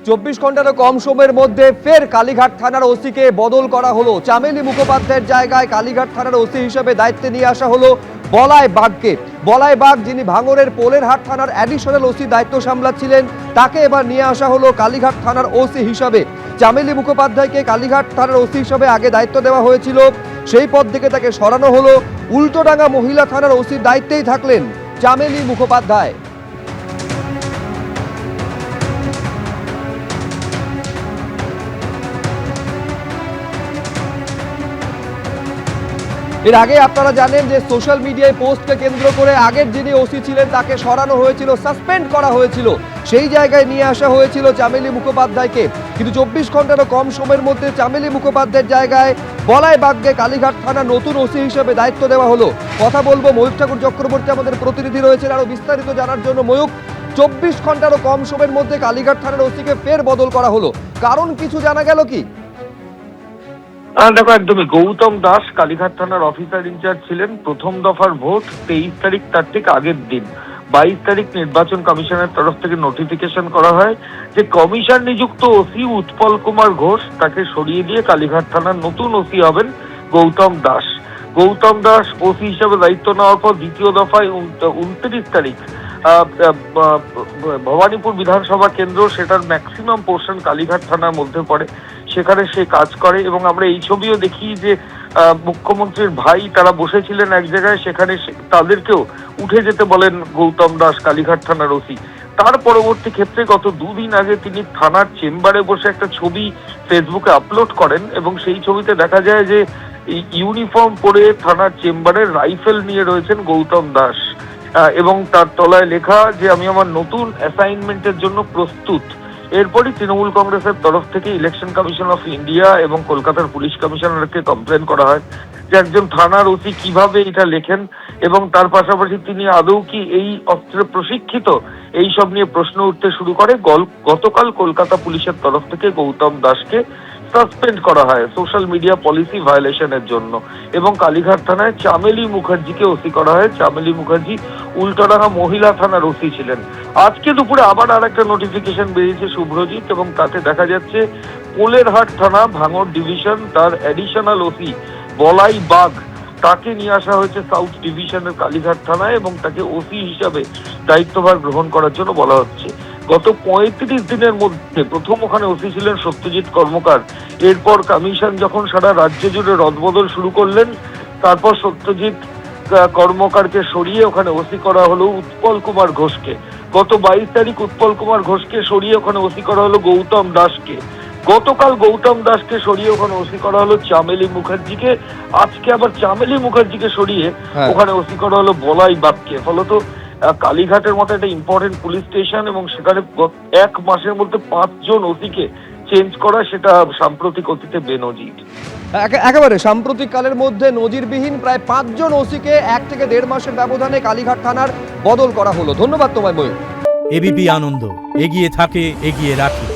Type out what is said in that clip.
24 ঘন্টারও কম সময়ের মধ্যে ফের কালীঘাট থানার ওসিকে বদল করা হলো। চামেলি মুখোপাধ্যায়ের জায়গায় কালীঘাট থানার ওসি হিসেবে দায়িত্বে নিয়ে আসা হলো বলাই বাগকে। বলাই বাগ, যিনি ভাঙড়ের পোলেরহাট থানার অ্যাডিশনাল ওসি দায়িত্ব সামলাচ্ছিলেন, তাকে এবার নিয়ে আসা হলো কালীঘাট থানার ওসি হিসাবে। চামেলি মুখোপাধ্যায়কে কালীঘাট থানার ওসি হিসাবে আগে দায়িত্ব দেওয়া হয়েছিল, সেই পদ থেকে তাকে সরানো হলো। উল্টোডাঙ্গা মহিলা থানার ওসির দায়িত্বেই থাকলেন চামেলি মুখোপাধ্যায়। এর আগে আপনারা জানেন যে সোশ্যাল মিডিয়ায় পোস্টকে কেন্দ্র করে আগের যিনি ওসি ছিলেন তাকে সরানো হয়েছিল, সাসপেন্ড করা হয়েছিল, সেই জায়গায় নিয়ে আসা হয়েছিল চামেলি মুখোপাধ্যায়কে। কিন্তু 24 ঘন্টারও কম সময়ের মধ্যে চামেলি মুখোপাধ্যায়ের জায়গায় বলাই বাগকে কালীঘাট থানা নতুন ওসি হিসেবে দায়িত্ব দেওয়া হলো। কথা বলবো ময়ূক ঠাকুর চক্রবর্তী, আমাদের প্রতিনিধি রয়েছেন আরো বিস্তারিত জানার জন্য। ময়ূক, 24 ঘন্টারও কম সময়ের মধ্যে কালীঘাট থানার ওসিকে ফের বদল করা হলো, কারণ কিছু জানা গেল কি? দেখো, একদমই গৌতম দাস কালীঘাট থানার অফিসার ইনচার্জ ছিলেন। প্রথম দফার ভোট 23 তারিখ, তার ঠিক আগের দিন 22 তারিখ নির্বাচন কমিশনের তরফ থেকে নোটিফিকেশন করা হয় যে কমিশন নিযুক্ত ওসি উৎপল কুমার ঘোষ, তাকে সরিয়ে দিয়ে কালীঘাট থানার নতুন ওসি হবেন গৌতম দাস। গৌতম দাস ওসি হিসেবে দায়িত্ব নেওয়ার পর দ্বিতীয় দফায় 29 তারিখ ভবানীপুর বিধানসভা কেন্দ্র, সেটার ম্যাক্সিমাম পোর্শন কালীঘাট থানার মধ্যে পড়ে, সেখানে সে কাজ করে। এবং আমরা এই ছবিও দেখি যে মুখ্যমন্ত্রীর ভাই তারা বসেছিলেন এক জায়গায়, সেখানে তাদেরকেও উঠে যেতে বলেন গৌতম দাস কালীঘাট থানার ওসি। তার পরবর্তী ক্ষেত্রে গত দুদিন আগে তিনি থানার চেম্বারে বসে একটা ছবি ফেসবুকে আপলোড করেন এবং সেই ছবিতে দেখা যায় যে ইউনিফর্ম পরে থানার চেম্বারে রাইফেল নিয়ে রয়েছেন গৌতম দাস এবং তার তলায় লেখা যে আমি আমার নতুন অ্যাসাইনমেন্টের জন্য প্রস্তুত। এরপরই তৃণমূল কংগ্রেসের তরফ থেকে ইলেকশন কমিশন অফ ইন্ডিয়া এবং কলকাতার পুলিশ কমিশনারকে কমপ্লেন করা হয় যে একজন থানার ওসি কিভাবে এটা লেখেন এবং তার পাশাপাশি তিনি আদৌ কি এই অস্ত্রে প্রশিক্ষিত, এই সব নিয়ে প্রশ্ন উঠতে শুরু করে। গতকাল কলকাতা পুলিশের তরফ থেকে গৌতম দাসকে সাসপেন্ড করা হয় সোশ্যাল মিডিয়া পলিসি ভায়োলেশনের জন্য এবং কালীঘাট থানায় চামেলি মুখার্জিকে ওসি করা হয়। চামেলি মুখার্জি উল্টোডাঙ্গা মহিলা থানার ওসি ছিলেন। আজকে দুপুরে আবার আর একটা নোটিফিকেশন বেরিয়েছে শুভ্রজিৎ, এবং তাতে দেখা যাচ্ছে পোলেরহাট থানা ভাঙড় ডিভিশন, তার অ্যাডিশনাল ওসি বলাই বাগ, তাকে নিয়ে আসা হয়েছে সাউথ ডিভিশনের কালীঘাট থানায় এবং তাকে ওসি হিসাবে দায়িত্বভার গ্রহণ করার জন্য বলা হচ্ছে। গত 35 দিনের মধ্যে প্রথম ওখানে ওসি ছিলেন সত্যজিৎ কর্মকার। এরপর কমিশন যখন সারা রাজ্য জুড়ে রদবদল শুরু করলেন, তারপর সত্যজিৎ কর্মকারকে সরিয়ে ওখানে ওসি করা হলো উৎপল কুমার ঘোষকে। গত 22 তারিখ উৎপল কুমার ঘোষকে সরিয়ে ওখানে ওসি করা হলো গৌতম দাসকে। গতকাল গৌতম দাসকে সরিয়ে ওখানে ওসি করা হলো চামেলি মুখার্জিকে। আজকে আবার চামেলি মুখার্জিকে সরিয়ে ওখানে ওসি করা হলো বলাই বাগকে। ফলত কালীঘাটের মতো একটা ইম্পর্টেন্ট পুলিশ স্টেশন এবং সেখানে 1 মাসের মধ্যে 5 জন ওসিকে চেঞ্জ করা, সেটা সাম্প্রতিক অতীতে বেনজির। একেবারে সাম্প্রতিক কালের মধ্যে নজিরবিহীন প্রায় 5 জন ওসিকে 1 থেকে 1.5 মাসের ব্যবধানে কালীঘাট থানার বদল করা হলো। ধন্যবাদ তোমায় ময়ূর। এবিপি আনন্দ, এগিয়ে থাকে, এগিয়ে রাখে।